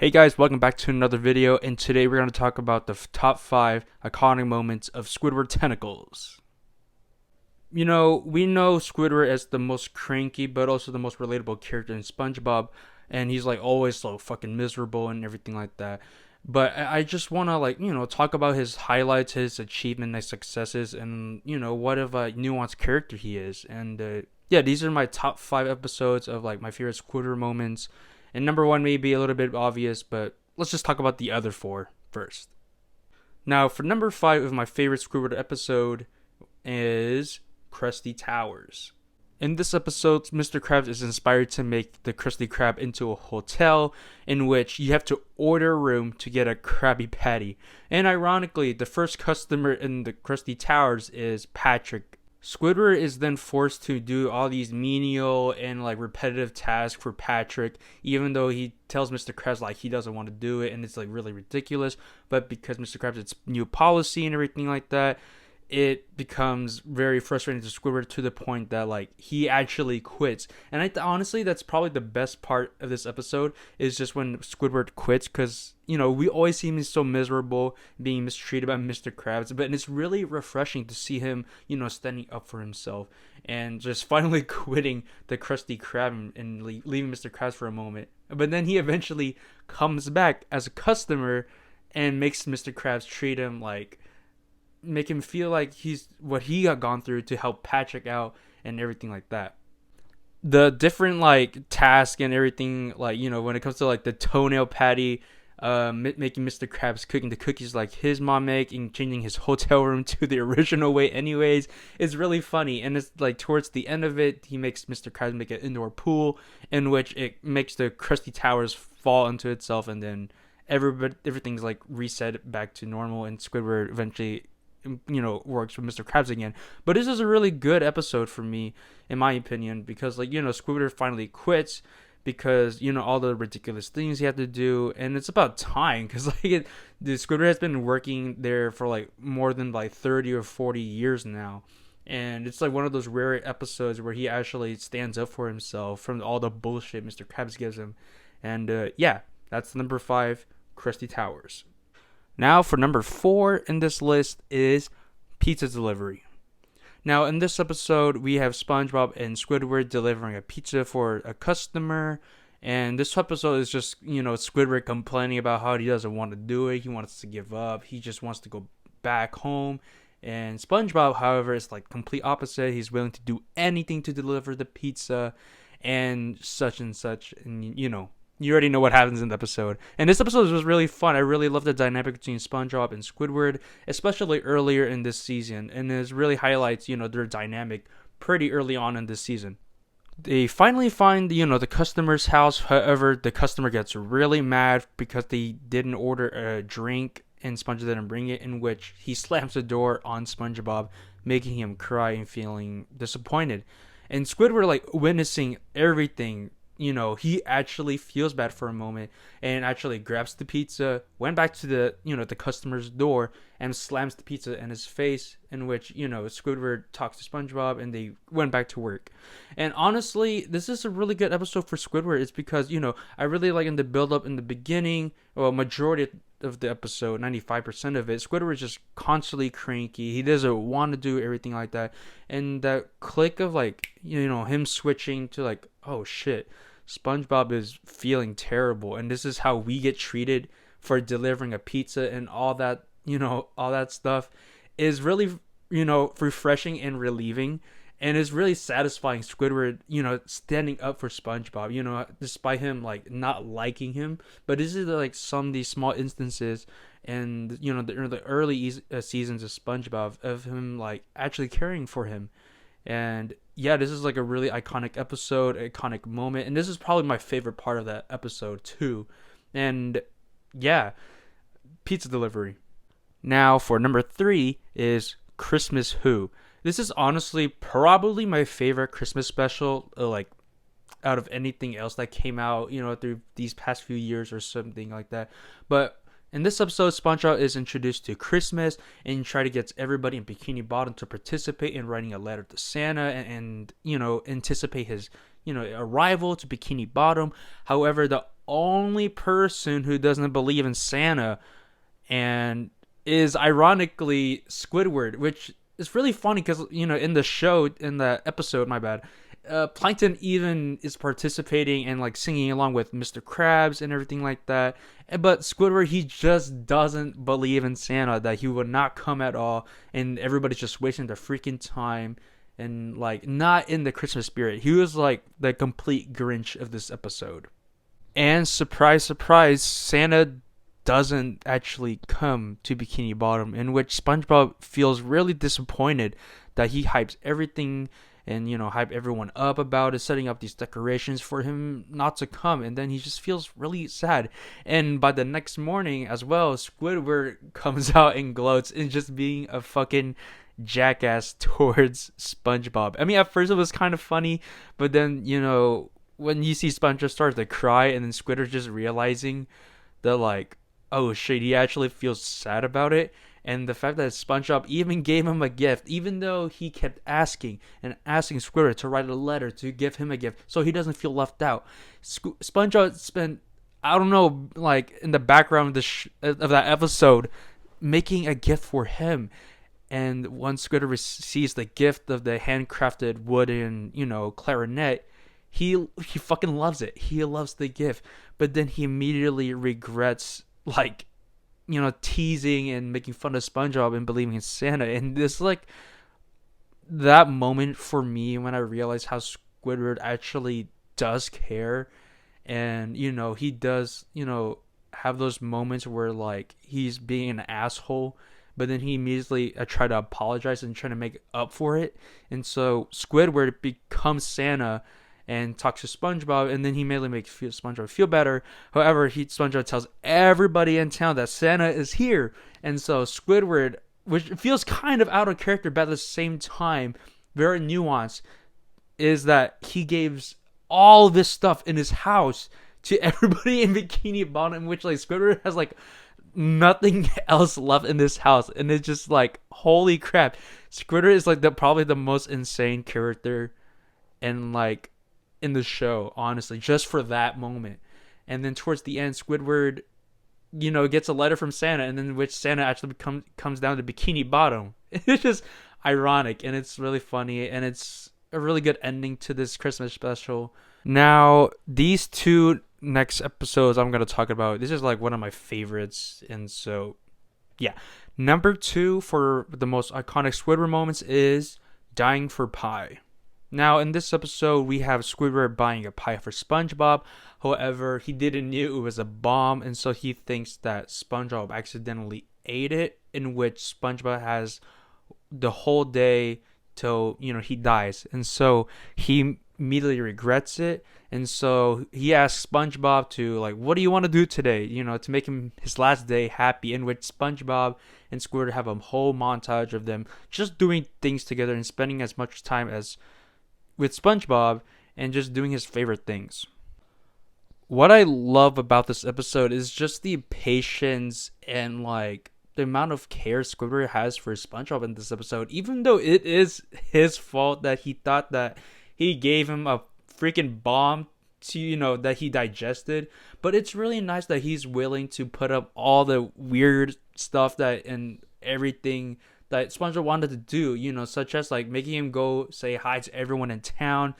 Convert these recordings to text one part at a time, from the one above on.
Hey guys, welcome back to another video, and today we're going to talk about the top 5 iconic moments of Squidward tentacles. You know, we know Squidward as the most cranky but also the most relatable character in SpongeBob, and he's like always so fucking miserable and everything like that. But I just want to talk about his highlights, his achievement, his successes, and what of a nuanced character he is. And yeah, these are my top 5 episodes of like my favorite Squidward moments. And number 1 may be a little bit obvious, but let's just talk about the other 4 first. Now, for number 5 of my favorite Squidward episode is Krusty Towers. In this episode, Mr. Krabs is inspired to make the Krusty Krab into a hotel in which you have to order a room to get a Krabby Patty. And ironically, the first customer in the Krusty Towers is Patrick. Squidward is then forced to do all these menial and like repetitive tasks for Patrick, even though he tells Mr. Krabs like he doesn't want to do it and it's like really ridiculous. But because Mr. Krabs, it's new policy and everything like that, it becomes very frustrating to Squidward to the point that like he actually quits. And honestly, that's probably the best part of this episode is just when Squidward quits, because we always see him so miserable, being mistreated by Mr. Krabs, but it's really refreshing to see him standing up for himself and just finally quitting the Krusty Krab and leaving Mr. Krabs for a moment. But then he eventually comes back as a customer and makes Mr. Krabs treat him like, make him feel like he's what he got gone through to help Patrick out and everything like that. The different like task and everything, like when it comes to like the toenail patty, making Mr. Krabs cooking the cookies like his mom make and changing his hotel room to the original way anyways, is really funny. And it's like towards the end of it, he makes Mr. Krabs make an indoor pool in which it makes the Krusty Towers fall into itself, and then everything's like reset back to normal, and Squidward eventually works with Mr. Krabs again. But this is a really good episode for me, in my opinion, because Squidward finally quits because all the ridiculous things he had to do, and it's about time because the Squidward has been working there for like more than like 30 or 40 years now, and it's like one of those rare episodes where he actually stands up for himself from all the bullshit Mr. Krabs gives him. And yeah, that's number 5, Krusty Towers. Now for number 4 in this list is pizza delivery. Now in this episode, we have SpongeBob and Squidward delivering a pizza for a customer. And this episode is just, Squidward complaining about how he doesn't want to do it. He wants to give up. He just wants to go back home. And SpongeBob, however, is like complete opposite. He's willing to do anything to deliver the pizza and such and such. And, you already know what happens in the episode. And this episode was really fun. I really love the dynamic between SpongeBob and Squidward, especially earlier in this season. And it really highlights, their dynamic pretty early on in this season. They finally find, the customer's house. However, the customer gets really mad because they didn't order a drink and SpongeBob didn't bring it, in which he slams the door on SpongeBob, making him cry and feeling disappointed. And Squidward, like, witnessing everything, he actually feels bad for a moment and actually grabs the pizza, went back to the customer's door and slams the pizza in his face, in which, Squidward talks to SpongeBob and they went back to work. And honestly, this is a really good episode for Squidward. It's because, I really like in the build up in the beginning, well, majority of the episode, 95% of it, Squidward is just constantly cranky. He doesn't want to do everything like that. And that click of like, him switching to like, oh shit, SpongeBob is feeling terrible, and this is how we get treated for delivering a pizza and all that, all that stuff is really, refreshing and relieving, and is really satisfying. Squidward, standing up for SpongeBob, despite him like not liking him. But this is like some of these small instances, and the early seasons of SpongeBob of him like actually caring for him. And yeah, this is like a really iconic episode, iconic moment, and this is probably my favorite part of that episode too. And yeah, pizza delivery. Now for number 3 is Christmas Who. This is honestly probably my favorite Christmas special, like out of anything else that came out, through these past few years or something like that. But in this episode, SpongeBob is introduced to Christmas and try to get everybody in Bikini Bottom to participate in writing a letter to Santa and anticipate his, arrival to Bikini Bottom. However, the only person who doesn't believe in Santa, and is ironically Squidward, which is really funny because in the show, in the episode, my bad, Plankton even is participating and like singing along with Mr. Krabs and everything like that. But Squidward, he just doesn't believe in Santa, that he would not come at all, and everybody's just wasting their freaking time and like not in the Christmas spirit. He was like the complete Grinch of this episode. And surprise, surprise, Santa doesn't actually come to Bikini Bottom, in which SpongeBob feels really disappointed that he hypes everything and hype everyone up about it, setting up these decorations for him not to come, and then he just feels really sad. And by the next morning as well, Squidward comes out and gloats and just being a fucking jackass towards SpongeBob. I mean, at first it was kind of funny, but then when you see SpongeBob start to cry, and then Squidward just realizing that like, oh shit, he actually feels sad about it. And the fact that SpongeBob even gave him a gift, even though he kept asking and asking Squidward to write a letter to give him a gift, so he doesn't feel left out. SpongeBob spent, I don't know, like in the background of that episode, making a gift for him. And once Squidward receives the gift of the handcrafted wooden, clarinet, he fucking loves it. He loves the gift, but then he immediately regrets, like, teasing and making fun of SpongeBob and believing in Santa. And this, like, that moment for me when I realized how Squidward actually does care, and he does have those moments where like he's being an asshole, but then he immediately try to apologize and try to make up for it. And so Squidward becomes Santa and talks to SpongeBob, and then he immediately makes SpongeBob feel better. However, SpongeBob tells everybody in town that Santa is here, and so Squidward, which feels kind of out of character, but at the same time very nuanced, is that he gives all this stuff in his house to everybody in Bikini Bottom, which like Squidward has like nothing else left in this house, and it's just like, holy crap, Squidward is like probably the most insane character and like in the show, honestly, just for that moment. And then towards the end, Squidward, gets a letter from Santa, and then which Santa actually comes down to Bikini Bottom. It's just ironic, and it's really funny, and it's a really good ending to this Christmas special. Now, these two next episodes I'm going to talk about, this is like one of my favorites, and so, yeah. Number 2 for the most iconic Squidward moments is Dying for Pie. Now, in this episode, we have Squidward buying a pie for SpongeBob. However, he didn't know it was a bomb, and so he thinks that SpongeBob accidentally ate it, in which SpongeBob has the whole day till, he dies. And so he immediately regrets it, and so he asks SpongeBob to, like, what do you want to do today, to make him his last day happy, in which SpongeBob and Squidward have a whole montage of them just doing things together and spending as much time as with SpongeBob and just doing his favorite things. What I love about this episode is just the patience and like the amount of care Squidward has for SpongeBob in this episode, even though it is his fault that he thought that he gave him a freaking bomb to, that he digested. But it's really nice that he's willing to put up all the weird stuff that and everything that SpongeBob wanted to do, such as like making him go say hi to everyone in town,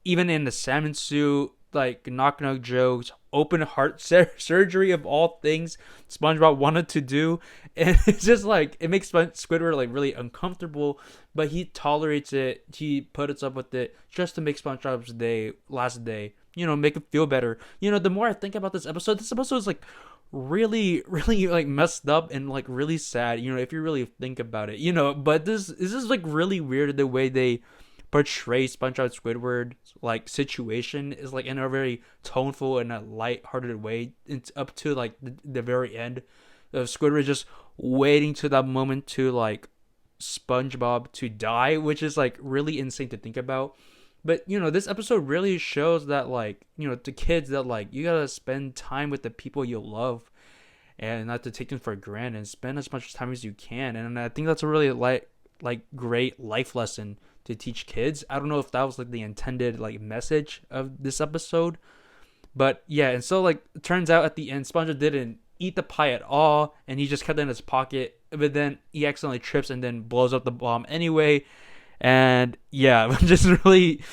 even in the salmon suit, like knock jokes, open heart surgery of all things SpongeBob wanted to do. And it's just like, it makes Squidward like really uncomfortable, but he tolerates it, he puts up with it just to make SpongeBob's last day, make him feel better. The more I think about this episode is like really like messed up and like really sad, if you really think about it, but this is like really weird the way they portray SpongeBob Squidward like situation is like in a very toneful and a light-hearted way. It's up to like the very end of Squidward just waiting to that moment to like SpongeBob to die, which is like really insane to think about. But this episode really shows that like to kids that like you gotta spend time with the people you love and not to take them for granted, and spend as much time as you can. And I think that's a really like great life lesson to teach kids. I don't know if that was like the intended like message of this episode, But yeah, and so like it turns out at the end, SpongeBob didn't eat the pie at all, and he just kept it in his pocket. But then he accidentally trips and then blows up the bomb anyway. And yeah, just really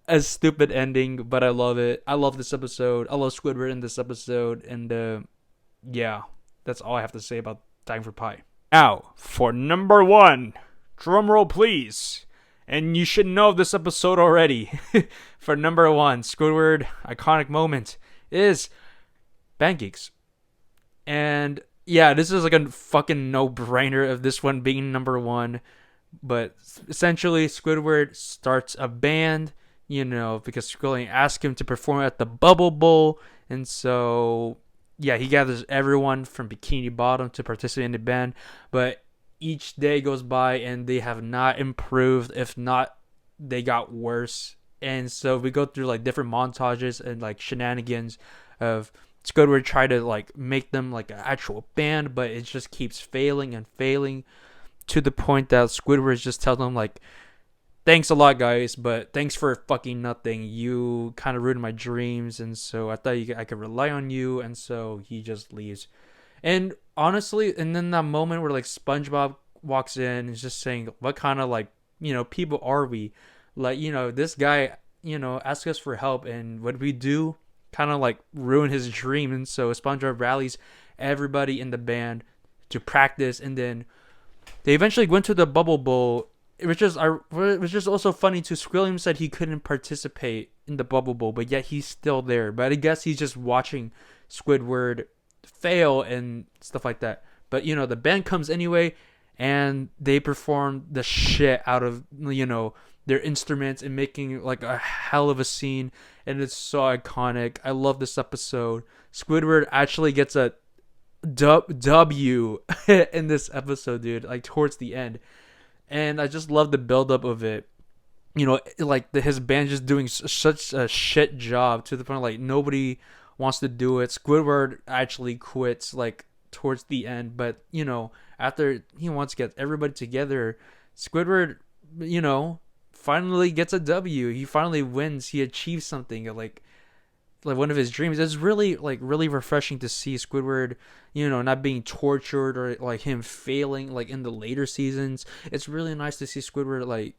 a stupid ending, but I love it. I love this episode. I love Squidward in this episode, and yeah, that's all I have to say about Dying for Pie. Now for number one, drum roll please. And you should know this episode already. For number one, Squidward iconic moment is pancakes. And yeah, this is like a fucking no-brainer of this one being number one. But essentially, Squidward starts a band, because Squilliam asked him to perform at the Bubble Bowl. And so, yeah, he gathers everyone from Bikini Bottom to participate in the band. But each day goes by and they have not improved. If not, they got worse. And so we go through like different montages and like shenanigans of Squidward try to like make them like an actual band, but it just keeps failing and failing, to the point that Squidward is just telling them like, thanks a lot guys, but thanks for fucking nothing. You kind of ruined my dreams, and so I thought I could rely on you. And so he just leaves. And honestly, and then that moment where like SpongeBob walks in and is just saying, what kind of like, people are we? Like, this guy, asks us for help, and what we do kind of like ruin his dream. And so SpongeBob rallies everybody in the band to practice, and then they eventually went to the Bubble Bowl. It was just also funny too. Squilliam said he couldn't participate in the Bubble Bowl, but yet he's still there. But I guess he's just watching Squidward fail and stuff like that. But the band comes anyway, and they perform the shit out of their instruments and making like a hell of a scene, and it's so iconic. I love this episode. Squidward actually gets a W in this episode, dude, like towards the end. And I just love the buildup of it. Like his band just doing such a shit job, to the point like nobody wants to do it. Squidward actually quits like towards the end, but after he wants to get everybody together, Squidward, finally gets a W. He finally wins. He achieves something like one of his dreams. It's really really refreshing to see Squidward, not being tortured, or like him failing like in the later seasons. It's really nice to see Squidward like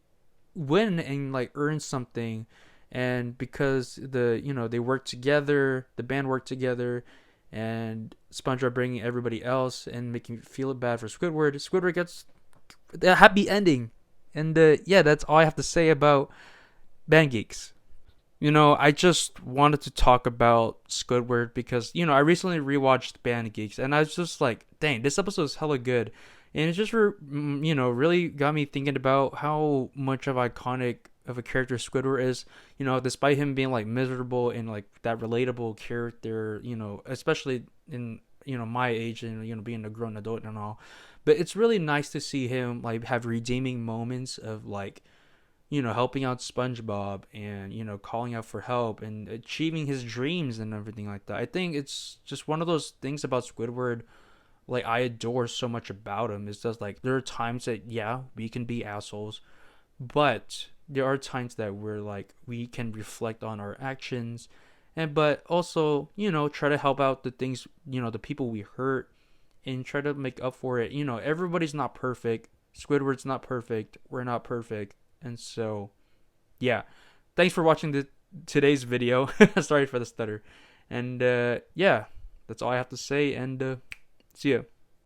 win and like earn something. And because they work together, the band worked together, and SpongeBob bringing everybody else and making feel bad for Squidward gets a happy ending. And yeah, that's all I have to say about Band Geeks. I just wanted to talk about Squidward because, I recently rewatched Band Geeks, and I was just like, dang, this episode is hella good. And it just, really got me thinking about how much of iconic of a character Squidward is. Despite him being like miserable and like that relatable character, especially in, my age and, being a grown adult and all. But it's really nice to see him like have redeeming moments of like, helping out SpongeBob and, calling out for help and achieving his dreams and everything like that. I think it's just one of those things about Squidward, like, I adore so much about him. It's just like, there are times that, yeah, we can be assholes, but there are times that we can reflect on our actions, but also, try to help out the things, the people we hurt, and try to make up for it. Everybody's not perfect. Squidward's not perfect. We're not perfect. And so, yeah, thanks for watching today's video. Sorry for the stutter. And yeah, that's all I have to say. And see ya.